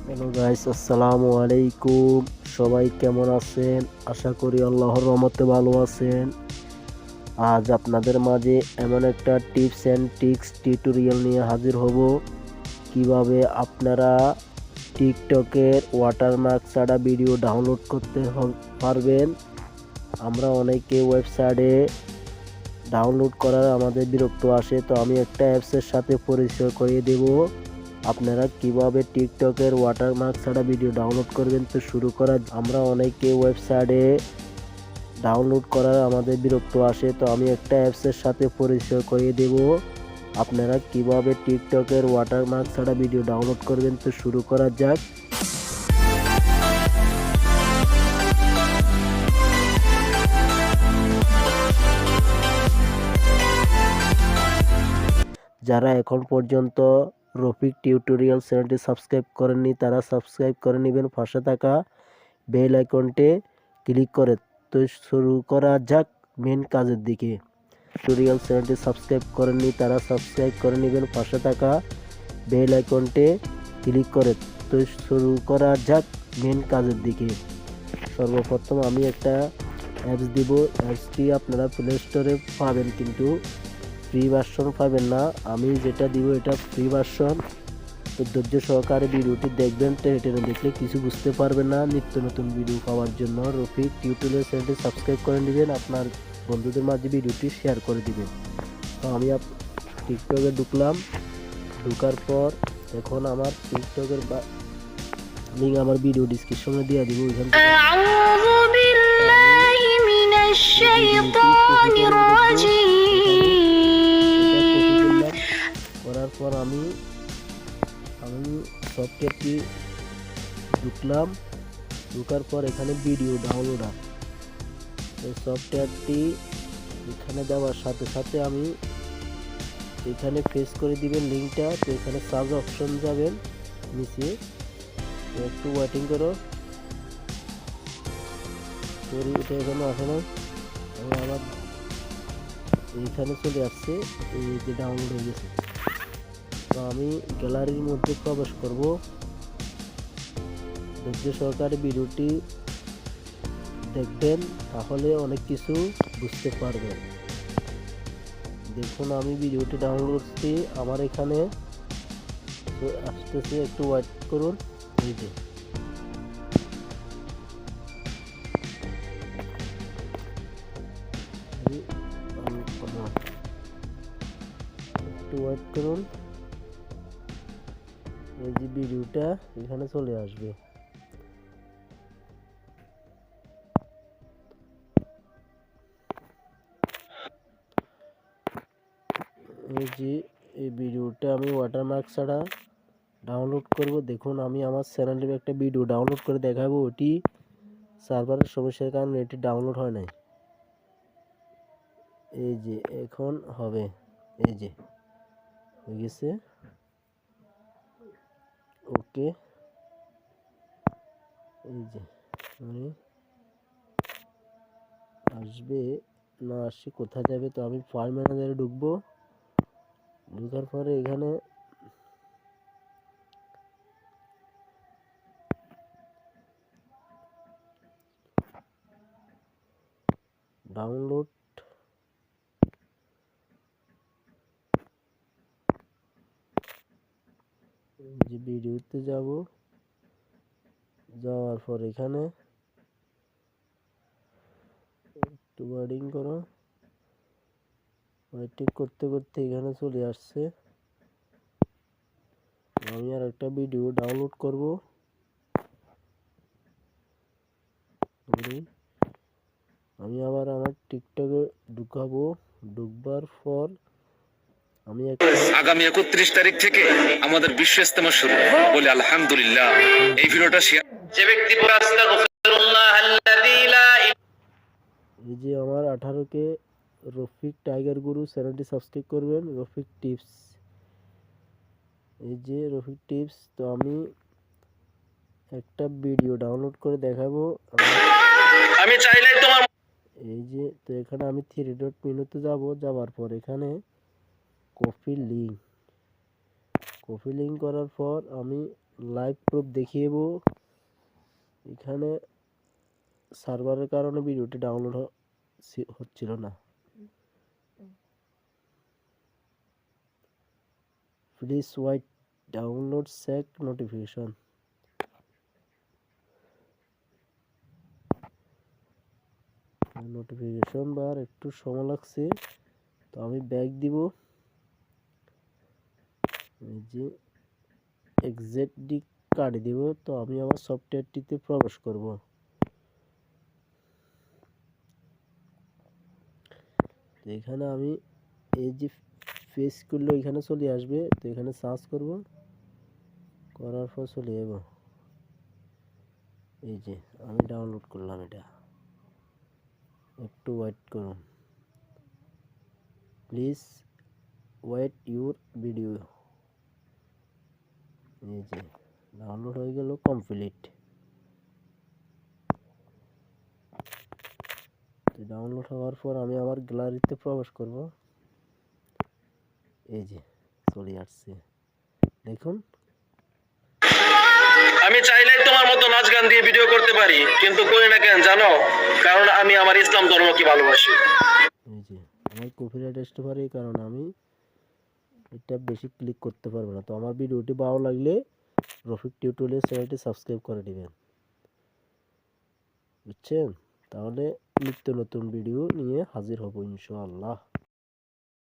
Hello guys, আসসালামু আলাইকুম। সবাই কেমন আছেন? আশা করি আল্লাহর রহমতে ভালো আছেন। আজ আপনাদের মাঝে এমন একটা টিপস অ্যান্ড ট্রিক্স টিউটোরিয়াল নিয়ে হাজির হব, কিভাবে আপনারা টিকটকের ওয়াটারমার্ক ছাড়া ভিডিও ডাউনলোড করতে পারবেন। আমরা অনেকে ওয়েবসাইটে ডাউনলোড করার আমাদের বিরক্ত আসে, তো আমি একটা অ্যাপসের সাথে পরিচয় করিয়ে দেব আপনারা কিভাবে টিকটকের ওয়াটারমার্ক ছাড়া ভিডিও ডাউনলোড করবেন। তো শুরু করা। আমরা অনেকে ওয়েবসাইটে ডাউনলোড করার আমাদের বিরক্ত আসে, তো আমি একটা অ্যাপসের সাথে পরিচয় করিয়ে দেব আপনারা কিভাবে টিকটকের ওয়াটারমার্ক ছাড়া ভিডিও ডাউনলোড করবেন। তো শুরু করা যাক। যারা এখন পর্যন্ত রফিক টিউটোরিয়াল চ্যানেলটি সাবস্ক্রাইব করেননি, তারা সাবস্ক্রাইব করে নেবেন, পাশে থাকা বেল আইকনটি ক্লিক করে। তো শুরু করা যাক মেন কাজের দিকে। টিউটোরিয়াল চ্যানেলটি সাবস্ক্রাইব করেননি, তারা সাবস্ক্রাইব করে নেবেন, পাশে থাকা বেল আইকনটি ক্লিক করে। তো শুরু করা যাক মেন কাজের দিকে। সর্বপ্রথম আমি একটা অ্যাপস দিব। অ্যাপসটি আপনারা প্লে স্টোরে পাবেন, কিন্তু ফ্রি ভার্সন পাবেন না। আমি যেটা দিব এটা ফ্রি ভার্সন। তো ধৈর্য সহকারে ভিডিওটি দেখবেন, টেনে টেনে দেখলে কিছু বুঝতে পারবেন না। নিত্য নতুন ভিডিও পাওয়ার জন্য রফিক টিউটোরিয়াল চ্যানেলটি সাবস্ক্রাইব করে নেবেন, আপনার বন্ধুদের মাঝে ভিডিওটি শেয়ার করে দিবেন। তো আমি টিকটকে ঢুকলাম। ঢোকার পর এখন আমার টিকটকের লিঙ্ক আমার ভিডিও ডিসক্রিপশনে দিয়ে দিব, ওইখান থেকে আউযু বিল্লাহি মিনাশ শাইতানির রাজিম করার পর আমি সফটওয়্যারটি ঢুকলাম। ঢোকার পর এখানে ভিডিও ডাউনলোডার, এই সফটওয়্যারটি এখানে দেওয়ার সাথে সাথে আমি এখানে ফেস করে দিবেন লিঙ্কটা। তো এখানে সার্চ অপশন যাবেন নিচে, একটু ওয়েটিং করো। সরি, এটা এখানে আসে না, আমি আবার এইখানে চলে আসছে, এই যে ডাউনলোড হয়ে গেছে। তো আমি গ্যালারির মধ্যে প্রবেশ করব। ধৈর্য সহকারে ভিডিওটি দেখবেন, তাহলে অনেক কিছু বুঝতে পারবেন। দেখুন আমি ভিডিওটি ডাউনলোড করছি, আমার এখানে আসতেছে, একটু ওয়েট করুন। এই যে একটু ওয়েট করুন, এই যে ভিডিওটা এখানে চলে আসবে। এই যে এই ভিডিওটা আমি ওয়াটারমার্ক ছাড়া ডাউনলোড করব। দেখুন আমি আমার চ্যানেলে একটা ভিডিও ডাউনলোড করে দেখাবো, ওটি সার্ভারের সমস্যার কারণে এটি ডাউনলোড হয় নাই। এই যে এখন হবে, এই যে হয়ে গেছে। ওকে, এই যে আমি আসবে না আসি কোথায় যাবে। তো আমি ফাইল ম্যানেজারে ঢুকবো। ঢোকার পরে এখানে ডাউনলোড, যে ভিডিওতে যাব, যাওয়ার পর এখানে একটু ওয়েটিং করো। ওয়েটিং করতে করতে এখানে চলে আসছে। আমি আর একটা ভিডিও ডাউনলোড করব। আমি আবার আমার টিকটকে ঢুকাবো। ঢুকবার পর আমি আগামী 31 তারিখ থেকে আমাদের বিশ্ব ইজতেমা শুরু, বলে আলহামদুলিল্লাহ। এই ভিডিওটা শেয়ার যে ব্যক্তি পড়ে আস্তাগফিরুল্লাহ আল্লাযী লা এই যে আমার 18কে রফিক টাইগার গুরু চ্যানেলটি সাবস্ক্রাইব করবেন, রফিক টিপস। এই যে রফিক টিপস। তো আমি একটা ভিডিও ডাউনলোড করে দেখাবো। আমি চাইলেই তোমার এই যে, তো এখানে আমি 3 ডট মেনুতে যাব। যাওয়ার পর এখানে কপি লিঙ্ক করার পর আমি লাইভ প্রুফ দেখিয়ে দেবো। এখানে সার্ভারের কারণে ভিডিওটি ডাউনলোড হচ্ছিল না। Please wait, download check notification. Notification bar একটু সময় লাগছে, তো আমি ব্যাক দিব। এই যে এক্সিট কাটে দিব, তো আমি আবার সফটওয়্যারটিতে প্রবেশ করব। তো এখানে আমি এই যে ফেস করলে এখানে চলে আসবে, তো এখানে সার্চ করব, করার পর চলে যাব। এই যে আমি ডাউনলোড করলাম, এটা একটু ওয়েট করুন, প্লিজ ওয়েট ইউর ভিডিও। এই যে ডাউনলোড হয়ে গেল, কমপ্লিট। ডাউনলোড হওয়ার পর আমি আবার গ্যালারিতে প্রবেশ করব। এই যে চলে আসছে, দেখুন। আমি চাইলেই তোমার মতো নাচ গান দিয়ে ভিডিও করতে পারি, কিন্তু করি না কেন জানো? কারণ আমি আমার ইসলাম ধর্মকে ভালোবাসি। এই যে আমার কপিরাইট আসতে পারে, এই কারণে আমি এটা বেশি ক্লিক করতে পারবো না। তো আমার ভিডিওটি ভালো লাগলে রফিক টিউটোরিয়াল চ্যানেলটি সাবস্ক্রাইব করে দিবেন, বুঝছেন? তাহলে নিত্য নতুন ভিডিও নিয়ে হাজির হব ইনশাআল্লাহ।